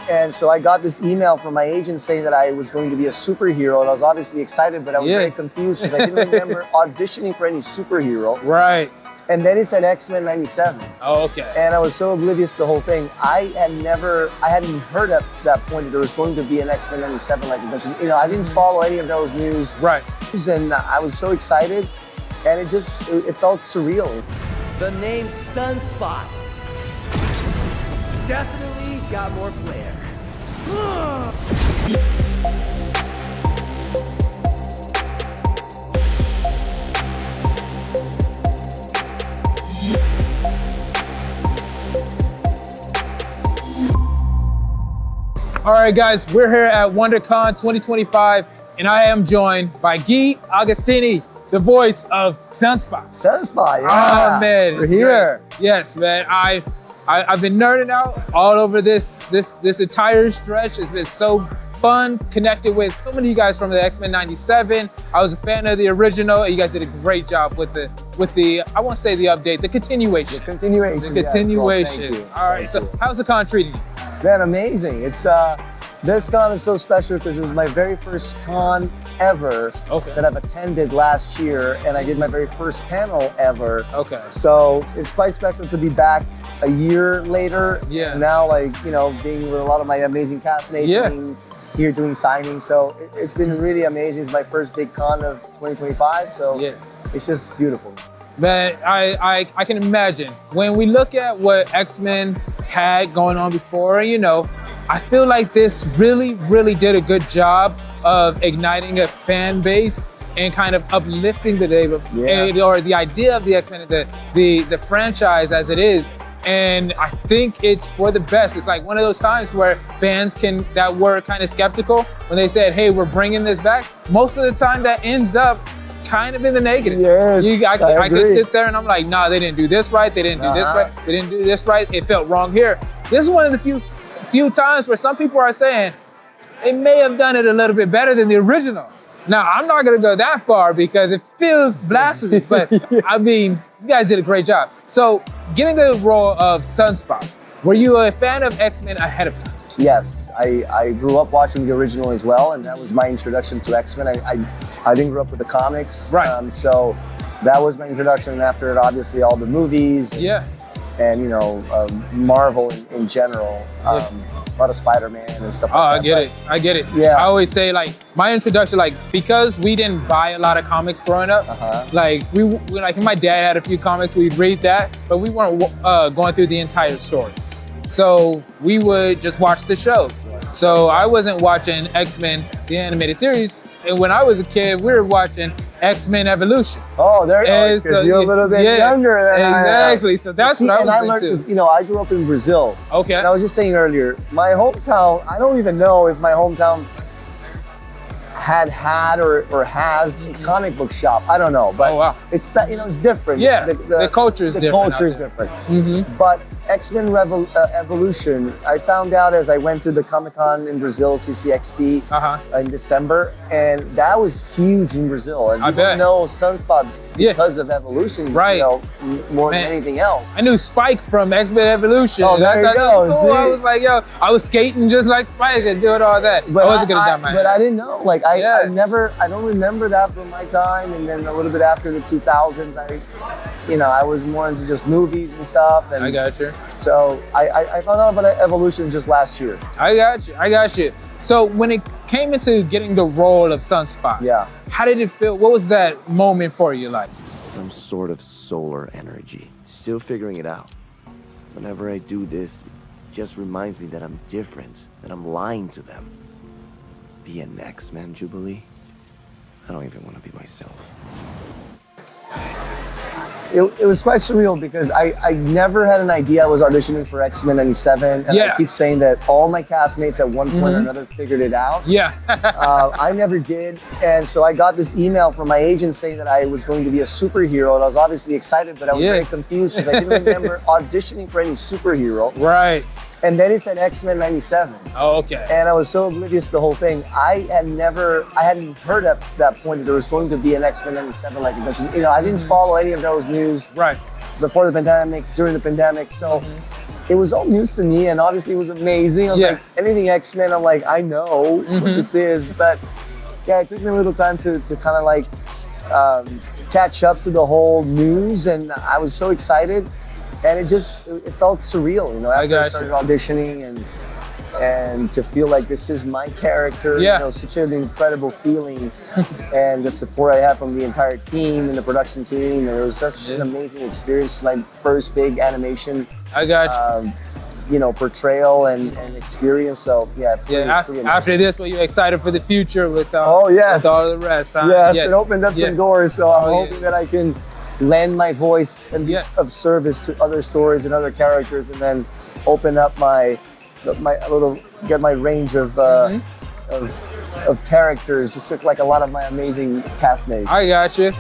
And so I got this email from my agent saying that I was going to be a superhero, and I was obviously excited, but I was very confused because I didn't remember auditioning for any superhero. Right. And then it said X-Men 97. Oh, okay. And I was so oblivious to the whole thing. I hadn't heard up to that point that there was going to be an X-Men 97 like convention. You know, I didn't follow any of those news. Right. And I was so excited, and it felt surreal. The name Sunspot definitely got more flair. All right, guys, we're here at WonderCon 2025, and I am joined by Gui Agustini, the voice of Sunspot. Sunspot, yeah. Oh man, we're here. Great. Yes, man. I've been nerding out all over this entire stretch. It's been so fun, connected with so many of you guys from the X-Men 97. I was a fan of the original, and you guys did a great job with the I won't say the update, the continuation. The continuation. The continuation. Yes, well, thank you. All right, so how's the con treating you? Man, amazing. It's this con is so special because it was my very first con ever that I've attended last year, and I did my very first panel ever. Okay. So it's quite special to be back a year later. Yeah. Now, like, you know, being with a lot of my amazing castmates, being here doing signings. So it's been really amazing. It's my first big con of 2025. So it's just beautiful. Man, I can imagine. When we look at what X-Men had going on before, you know, I feel like this really, really did a good job of igniting a fan base and kind of uplifting the day or the idea of the X-Men, the franchise as it is. And I think it's for the best. It's like one of those times where fans that were kind of skeptical when they said, hey, we're bringing this back. Most of the time that ends up kind of in the negative. Yes, I could sit there and I'm like, nah, they didn't do this right. They didn't do this right. They didn't do this right. It felt wrong here. This is one of the few times where some people are saying they may have done it a little bit better than the original. Now, I'm not gonna go that far because it feels blasphemous, but I mean, you guys did a great job. So getting the role of Sunspot, were you a fan of X-Men ahead of time? Yes, I grew up watching the original as well, and that was my introduction to X-Men. I didn't grow up with the comics, so that was my introduction. And after it, obviously, all the movies, and you know, Marvel in general, a lot of Spider-Man and stuff like that. I get it. Yeah. I always say, like, my introduction, like, because we didn't buy a lot of comics growing up, like, like my dad had a few comics, we'd read that, but we weren't going through the entire stories. So we would just watch the shows. So I wasn't watching X-Men, the animated series. And when I was a kid, we were watching X-Men Evolution. Oh, there you go, because you're a little bit younger than I am. Exactly, so that's what I was learned, you know, I grew up in Brazil. Okay. And I was just saying earlier, my hometown, I don't even know if my hometown had or has a comic book shop. I don't know, but it's that, you know, it's different. Yeah, the culture is different. The culture is different. But X-Men Evolution, I found out as I went to the Comic-Con in Brazil, CCXP, in December, and that was huge in Brazil. And people know Sunspot because of Evolution, you know, more than anything else. I knew Spike from X-Men Evolution. Oh, there you go. Cool. I was like, yo, I was skating just like Spike and doing all that. But I wasn't gonna dye my hair. But I didn't know. Like, I don't remember that from my time. And then a little bit after the 2000s, I was more into just movies and stuff. And I got you. So I found out about Evolution just last year. I got you. So when it came into getting the role of Sunspot, how did it feel? What was that moment for you like? Some sort of solar energy. Still figuring it out. Whenever I do this, it just reminds me that I'm different, that I'm lying to them. Be an X-Men, Jubilee? I don't even want to be myself. It was quite surreal because I never had an idea I was auditioning for X-Men 97, and I keep saying that all my castmates at one point or another figured it out. I never did, and so I got this email from my agent saying that I was going to be a superhero, and I was obviously excited, but I was very confused because I didn't remember auditioning for any superhero. Right. And then it said X-Men 97. Oh, okay. And I was so oblivious to the whole thing. I hadn't heard up to that point that there was going to be an X-Men 97 like convention. You know, I didn't follow any of those news before the pandemic, during the pandemic. So it was all news to me, and obviously it was amazing. I was like, anything X-Men, I'm like, I know what this is, but yeah, it took me a little time to kind of like catch up to the whole news, and I was so excited, and it felt surreal, you know, after I started auditioning and to feel like this is my character, you know, such an incredible feeling, and the support I had from the entire team and the production team, and it was such an amazing experience. My first big animation, you know, portrayal and experience. So yeah, after this, were you excited for the future with with all the rest? Huh? Yes, it opened up some doors. So I'm hoping that I can lend my voice and be of service to other stories and other characters, and then open up get my range of characters, just like a lot of my amazing castmates. I got you.